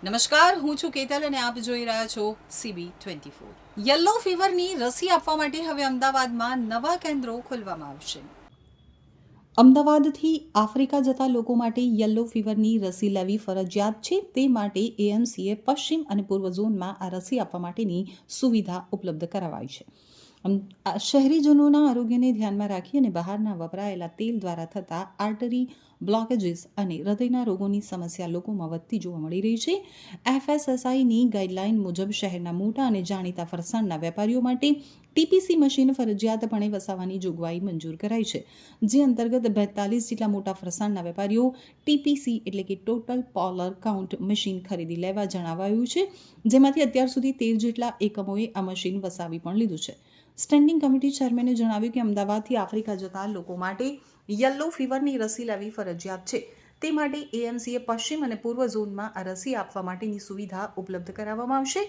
નમસ્કાર, હું છું કેતલ અને આપ જોઈ રહ્યા છો CB24. યલો ફીવરની રસી આપવા માટે હવે અમદાવાદમાં નવા કેન્દ્રો ખોલવામાં આવશે. અમદાવાદથી આફ્રિકા જતા લોકો માટે યલો ફીવરની રસી લેવી ફરજિયાત છે. તે માટે AMCએ પશ્ચિમ અને પૂર્વ ઝોનમાં આ રસી આપવા માટેની સુવિધા ઉપલબ્ધ કરાવાઈ છે. શહેરીજનોના આરોગ્યને ધ્યાનમાં રાખી અને બહારના વપરાયેલા તેલ દ્વારા થતા આર્ટરી બ્લોકેજીસ અને હૃદયના રોગોની સમસ્યા લોકોમાં વધતી જોવા મળી રહી છે. FSSAIની ગાઈડલાઈન મુજબ શહેરના મોટા અને જાણીતા ફરસાણના વેપારીઓ માટે TPC મશીન ફરજિયાતપણે વસાવવાની જોગવાઈ મંજૂર કરાઈ છે, જે અંતર્ગત 42 જેટલા મોટા ફરસાણના વેપારીઓ TPC એટલે કે ટોટલ પોલર કાઉન્ટ મશીન ખરીદી લેવા જણાવાયું છે, જેમાંથી અત્યાર સુધી 13 જેટલા એકમોએ આ મશીન વસાવી પણ લીધું છે. સ્ટેન્ડિંગ કમિટી ચેરમેને જણાવ્યું કે અમદાવાદથી આફ્રિકા જતા લોકો માટે યલો ફીવરની રસી લેવી ફરજિયાત છે. તે માટે AMCએ પશ્ચિમ અને પૂર્વ ઝોનમાં આ રસી આપવા માટેની સુવિધા ઉપલબ્ધ કરાવવામાં આવશે.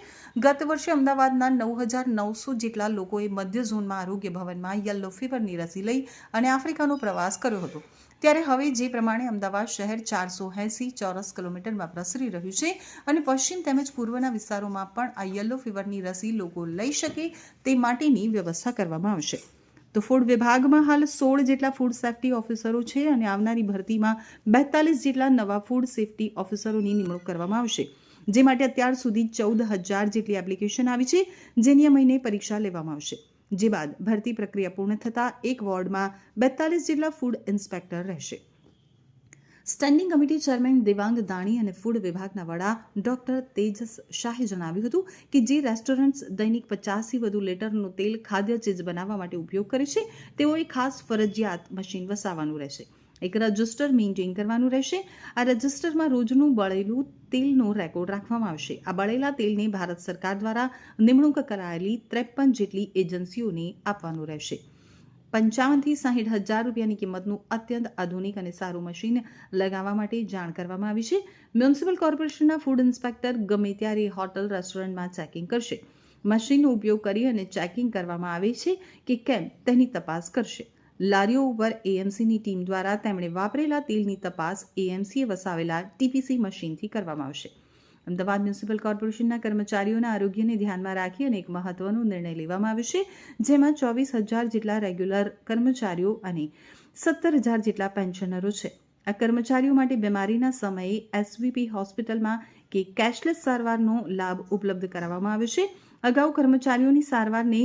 ગત વર્ષે અમદાવાદના 9,900 જેટલા લોકોએ મધ્ય ઝોનમાં આરોગ્ય ભવનમાં યલો ફીવરની રસી લઈ અને આફ્રિકાનો પ્રવાસ કર્યો હતો. ત્યારે હવે જે પ્રમાણે અમદાવાદ શહેર 480 ચોરસ કિલોમીટરમાં પ્રસરી રહ્યું છે અને પશ્ચિમ તેમજ પૂર્વના વિસ્તારોમાં પણ આ યલો ફીવરની રસી લોકો લઈ શકે તે માટેની વ્યવસ્થા કરવામાં આવશે. તો ફૂડ વિભાગમાં હાલ 16 જેટલા ફૂડ સેફ્ટી ઓફિસરો છે અને આવનારી ભરતીમાં 42 જેટલા નવા ફૂડ સેફ્ટી ઓફિસરોની નિમણૂક કરવામાં આવશે, જે માટે અત્યાર સુધી 14,000 જેટલી એપ્લિકેશન આવી છે, જેની આ મહિને પરીક્ષા લેવામાં આવશે. જે બાદ ભરતી પ્રક્રિયા પૂર્ણ થતાં એક વોર્ડમાં 42 જેટલા ફૂડ ઇન્સ્પેક્ટર રહેશે. Standing committee chairman Devang Dani અને ફૂડ વિભાગના વડા ડોક્ટર તેજસ શાહે જણાવ્યું હતું કે જે રેસ્ટોરન્ટ્સ દૈનિક 50થી વધુ લીટરનું તેલ ખાદ્ય ચીજ બનાવવા માટે ઉપયોગ કરે છે, તેઓએ ખાસ ફરજિયાત મશીન વસાવવાનું રહેશે. એક રજિસ્ટર મેઇન્ટેન કરવાનું રહેશે. આ રજિસ્ટરમાં રોજનું બળેલું તેલનો રેકોર્ડ રાખવામાં આવશે. આ બળેલા તેલને ભારત સરકાર દ્વારા નિમણૂક કરાયેલી 53 જેટલી એજન્સીઓને આપવાનું રહેશે. 55થી 60,000 રૂપિયાની કિંમતનું અત્યંત આધુનિક અને સારું મશીન લગાવવા માટે જાણ કરવામાં આવી છે. મ્યુનિસિપલ કોર્પોરેશનના ફૂડ ઇન્સ્પેક્ટર ગમે ત્યારે હોટલ રેસ્ટોરન્ટમાં ચેકિંગ કરશે. મશીનનો ઉપયોગ કરી અને ચેકિંગ કરવામાં આવે છે કે કેમ તેની તપાસ કરશે. લારીઓ ઉપર AMCની ટીમ દ્વારા તેમણે વાપરેલા તેલની તપાસ AMCએ વસાવેલા TPC મશીનથી કરવામાં આવશે. અમદાવાદ મ્યુનિસિપલ કોર્પોરેશનના કર્મચારીઓના આરોગ્યને ધ્યાનમાં રાખી અને એક મહત્વનો નિર્ણય લેવામાં આવ્યો છે, જેમાં 24,000 જેટલા રેગ્યુલર કર્મચારીઓ અને 17,000 જેટલા પેન્શનરો છે. આ કર્મચારીઓ માટે બીમારીના સમયે SVP હોસ્પિટલમાં કે કેશલેસ સારવારનો લાભ ઉપલબ્ધ કરાવવામાં આવ્યો છે. અગાઉ કર્મચારીઓની સારવારને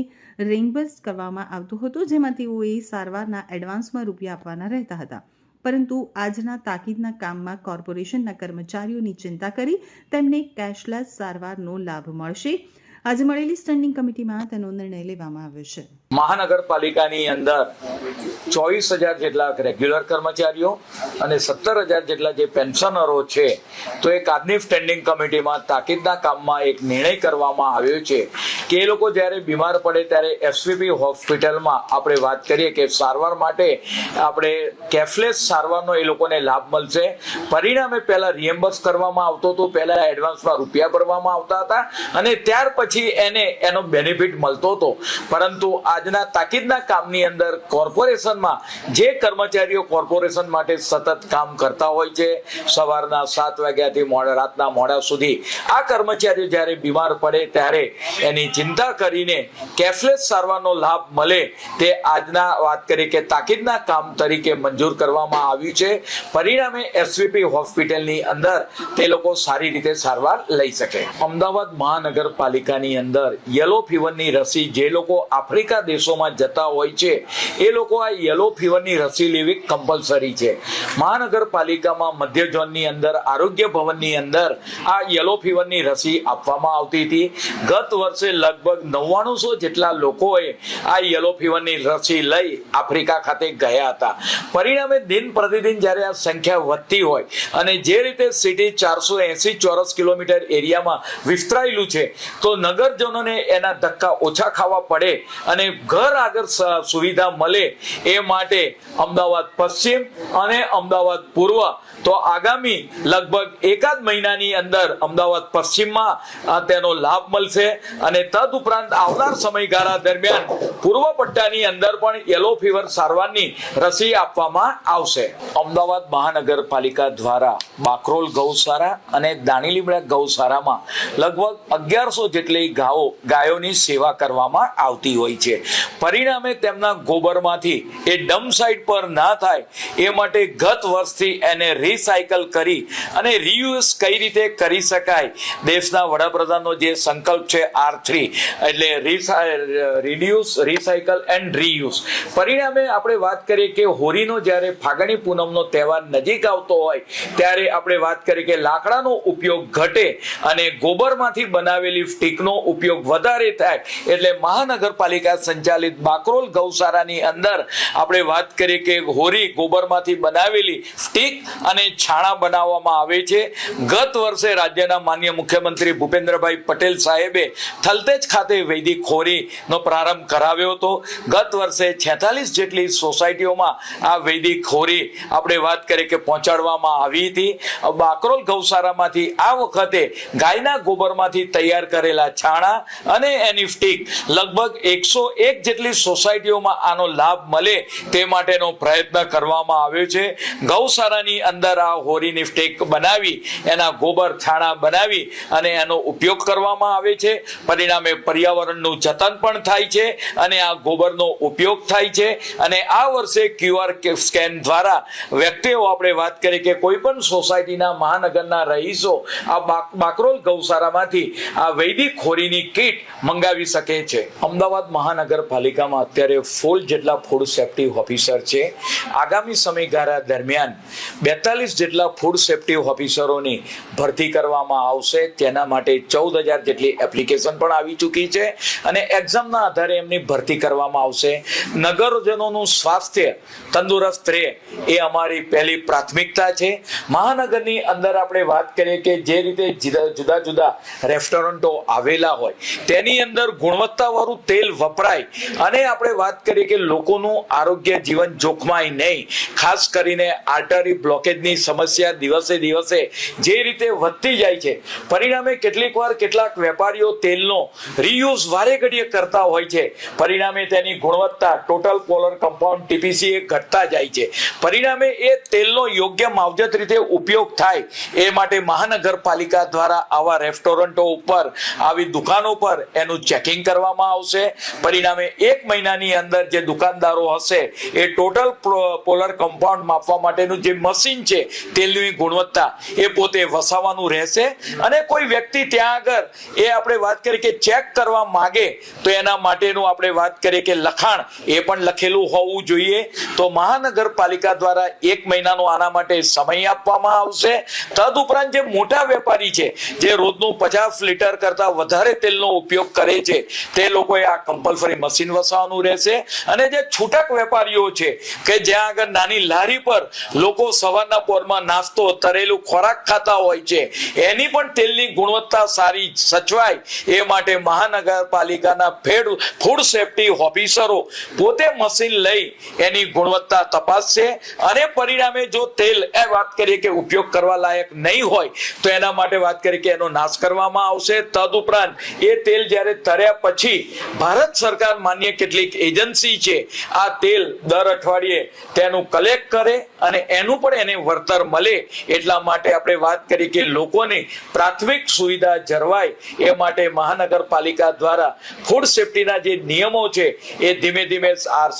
રેઇમ્બર્સ કરવામાં આવતું હતું, જેમાં તેઓએ સારવારના એડવાન્સમાં રૂપિયા આપવાના રહેતા હતા. પરંતુ આજના તાકીદના કામમાં કોર્પોરેશનના કર્મચારીઓની ચિંતા કરી તેમને કેશલેસ સારવારનો લાભ મળશે. આજે મળેલી સ્ટેન્ડિંગ કમિટીમાં તેનો નિર્ણય લેવામાં આવ્યો છે. મહાનગરપાલિકાની અંદર 24,000 જેટલા રેગ્યુલર કર્મચારીઓ અને 17,000 જેટલા જે પેન્શનરો છે, તો એક આજની સ્ટેન્ડિંગ કમિટીમાં તાકીદના કામમાં એક નિર્ણય કરવામાં આવ્યો છે કે એ લોકો જ્યારે બીમાર પડે ત્યારે SVP હોસ્પિટલમાં આપણે વાત કરીએ કે સારવાર માટે આપણે કેશલેસ સારવારનો એ લોકોને લાભ મળશે. પરિણામે પહેલા રિએમ્બર્સ કરવામાં આવતો હતો, પહેલા એડવાન્સમાં રૂપિયા ભરવામાં આવતા હતા અને ત્યાર પછી એનો બેનિફિટ મળતો હતો. પરંતુ આજના તાકીદના કામની અંદર કોર્પોરેશનમાં જે કર્મચારીઓ કોર્પોરેશન માટે સતત કામ કરતા હોય છે, સવારના 7 વાગ્યાથી રાતના મોડા સુધી, આ કર્મચારીઓ જ્યારે બીમાર પડે ત્યારે એની ચિંતા કરીને કેશલેસ સારવારનો લાભ મળે તે આજના વાત કરી કે તાકીદના કામ તરીકે મંજૂર કરવામાં આવ્યું છે. પરિણામે SVP હોસ્પિટલની અંદર તે લોકો સારી રીતે સારવાર લઈ શકે. અમદાવાદ મહાનગરપાલિકાની અંદર યલો ફીવરની રસી જે લોકો આફ્રિકા દેશોમાં જતા હોય છે, એ લોકો આ યલો ફીવરની રસી લેવી કમ્પલસરી છે. મહાનગરપાલિકામાં મધ્ય ઝોનની અંદર આરોગ્ય ભવનની અંદર આ યલો ફીવરની રસી આપવામાં આવતી હતી. ગત વર્ષે લગભગ 9,900 જેટલા લોકોએ આ યલો ફીવરની રસી લઈ આફ્રિકા ખાતે ગયા હતા. પરિણામે દિન પ્રતિદિન જ્યારે આ સંખ્યા વધતી હોય અને જે રીતે સિટી 480 ચોરસ કિલોમીટર એરિયામાં વિસ્તરાયેલું છે, તો નગરજનોને એના ધક્કા ઓછા ખાવા પડે અને ઘર આગળ સુવિધા મળે એ માટે અમદાવાદ પશ્ચિમ અને અમદાવાદ પૂર્વ તો આગામી લગભગ એકાદ મહિનાની અંદર અમદાવાદ પશ્ચિમમાં તેનો લાભ મળશે અને તદ ઉપરાંત આવનાર સમયગાળા દરમિયાન પૂર્વ પટ્ટાની અંદર પણ યલો ફીવર સારવારની રસી આપવામાં આવશે. અમદાવાદ મહાનગરપાલિકા દ્વારા બાકરોલ ગૌશાળા અને દાણીલીમડા ગૌશાળામાં લગભગ 1100 જેટલી ગાયોની સેવા કરવામાં આવતી હોય છે. પરિણામે તેમના ગોબરમાંથી એ ડમ્પ સાઇટ પર ના થાય એ માટે ગત વર્ષથી એને રિસાયકલ કરી અને રીયુઝ કઈ રીતે કરી શકાય, દેશના વડાપ્રધાનનો જે સંકલ્પ છે R3 એટલે રિડ્યુસ, રિસાયકલ એન્ડ રીયુઝ. પરિણામે આપણે વાત કરીએ કે હોળીનો જ્યારે ફાગણી પૂનમનો તહેવાર નજીક આવતો હોય ત્યારે આપણે વાત કરીએ કે લાકડાનો ઉપયોગ ઘટે અને ગોબરમાંથી બનાવેલી સ્ટીકનો ઉપયોગ વધારે થાય એટલે મહાનગરપાલિકા સંચાલિત બાકરોલ ગૌશાળાની અંદર આપણે વાત કરીએ કે હોળી ગોબરમાંથી બનાવેલી સ્ટીક અને છાણા બનાવવામાં આવે છે. ગત વર્ષે રાજ્યના માનનીય મુખ્યમંત્રી ભૂપેન્દ્રભાઈ પટેલ સાહેબે થલતેજ ખાતે વૈદિક હોળીનો પ્રારંભ કરાવ્યો હતો. ગત વર્ષે 46 જેટલી સોસાયટીઓમાં આ વૈદિક હોળી આપણે વાત કરીએ કે પહોંચાડવામાં આવી હતી. બાકરોલ ગૌશાળામાંથી આ વખતે ગાયના ગોબરમાંથી તૈયાર કરેલા છાણા અને એની સ્ટીક લગભગ 101 જેટલી સોસાયટીઓમાં આનો લાભ મળે તે માટેનો પ્રયત્ન કરવામાં આવ્યો છે. ગૌશાળાની અંદર આ હોળીની સ્ટીક બનાવી એના ગોબર છાણા બનાવી અને એનો ઉપયોગ કરવામાં આવે છે. પરિણામે પર્યાવરણનું જતન પણ થાય છે અને આ ગોબરનો ઉપયોગ થાય છે. અને આ વર્ષે QR સ્કેન દ્વારા વ્યક્તિઓ આપણે વાત કરીએ કે કોઈ પણ સોસાયટીના મહાનગરના રહીશો આ બાકરોલ ગૌશાળામાંથી આ વૈદિક હોળીની કીટ મંગાવી શકે છે. અમદાવાદ મહાનગરપાલિકામાં અત્યારે 16 જેટલા ફૂડ સેફ્ટી ઓફિસર છે. આગામી સમયગાળા દરમિયાન 42 જેટલા ફૂડ સેફ્ટી ઓફિસરોની ભરતી કરવામાં આવશે. તેના માટે 14,000 જેટલી એપ્લિકેશન પણ આવી ચૂકી છે અને એક્ઝામના આધારે એમની ભરતી કરવામાં આવશે. નગરજનોનું સ્વાસ્થ્ય તંદુરસ્ત રહે એ અમારી પહેલી પ્રાથમિકતા છે. મહાનગરની અંદર આપણે વાત કરીએ કે જે રીતે જુદા જુદા રેસ્ટોરન્ટો આવેલા હોય તેની અંદર ગુણવત્તાવાળું તેલ વપરાય અને આપણે વાત કરીએ કે લોકોનું આરોગ્ય જીવન જોખમાય નહીં. ખાસ કરીને આર્ટરી બ્લોકેજની સમસ્યા દિવસે દિવસે જે રીતે વધતી જાય છે પરિણામે કેટલીક વાર કેટલાક વેપારીઓ તેલનો રીયુઝ વારે ઘડીએ કરતા હોય છે. પરિણામે તેની ગુણવત્તા ટોટલ પોલર કમ્પાઉન્ડ TPC એ ઘટતા જાય છે. પરિણામે એ તેલનો યોગ્ય માવજત રીતે ઉપયોગ થાય એ માટે મહાનગરપાલિકા દ્વારા આવા રેસ્ટોરન્ટો ઉપર આવી દુકાનો પર એનું ચેકિંગ કરવામાં આવશે. પરિણામે 1 મહિનાની અંદર જે દુકાનદારો હશે એ ટોટલ પોલર કમ્પાઉન્ડ માપવા માટેનું જે મશીન છે તેલની ગુણવત્તા એ પોતે વસાવવાનું રહેશે અને કોઈ વ્યક્તિ ત્યાં આગળ એ આપણે વાત કરીએ કે ચેક કરવા માંગે તો એના માટેનું આપણે વાત કરીએ કે લખાણ એ પણ લખેલું હોવું જોઈએ. તો મહાનગરપાલિકા દ્વારા 1 મહિનાનો આના માટે સમય આપવામાં આવશે. તદ ઉપરાંત જે મોટા વેપારી છે જે રોજનું 50 લીટર કરતા વધારે તેલનો ઉપયોગ કરે છે તે લોકોએ આ કમ્પલસરી મશીન વસાવવાનું રહેશે. અને જે છૂટક વેપારીઓ છે કે જ્યાં આગળ નાની લારી પર લોકો સવારના પોરમાં નાસ્તો તરેલું ખોરાક ખાતા હોય છે એની પણ તેલની ગુણવત્તા સારી સચવાય એ માટે મહાનગરપાલિકાના ફૂડ સેફ્ટી ઓફિસરો પોતે મશીન લઈ એની ગુણવત્તા તપાસશે અને પરિણામે જો તેલ એ વાત કરીએ કે ઉપયોગ કરવા લાયક નહીં હોય તો એના માટે વાત કરીએ કે એનો નાશ કરવામાં આવશે. તદ ઉપરાંત એ તેલ જ્યારે તર્યા પછી ભારત સરકાર માન્ય કેટલીક એજન્સી છે આ તેલ દર અઠવાડિયે તેનું કલેક્ટ કરે અને એનું પણ એને વળતર મળે. એટલા માટે આપણે વાત કરી કે લોકોની પ્રાથમિક સુવિધા જળવાય એ માટે મહાનગરપાલિકા દ્વારા ફૂડ સેફ્ટીના જે નિયમો છે એ ધીમે ધીમે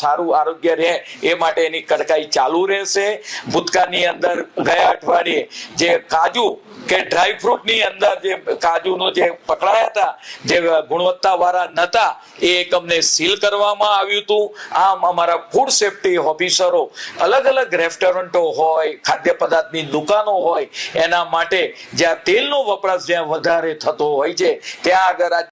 સારું આરોગ્ય રહે એ માટે એની કડકાઈ ચાલુ રહેશે. ભૂતકાળની અંદર ગયા અઠવાડિયે જે કાજુ કે ડ્રાયફ્રૂટ ની અંદર જે કાજુનો જે પકડાયા હતા જે ગુણવત્તા વાળા નતા એ એકમને સીલ કરવામાં આવ્યું હતું. આમ અમારા ફૂડ સેફ્ટી ઓફિસરો અલગ અલગ રેસ્ટોરન્ટો હોય ખાદ્ય પદાર્થની દુકાનો હોય એના માટે જ્યાં તેલનો વપરાશ જ્યાં વધારે થતો હોય છે ત્યાં આગળ આ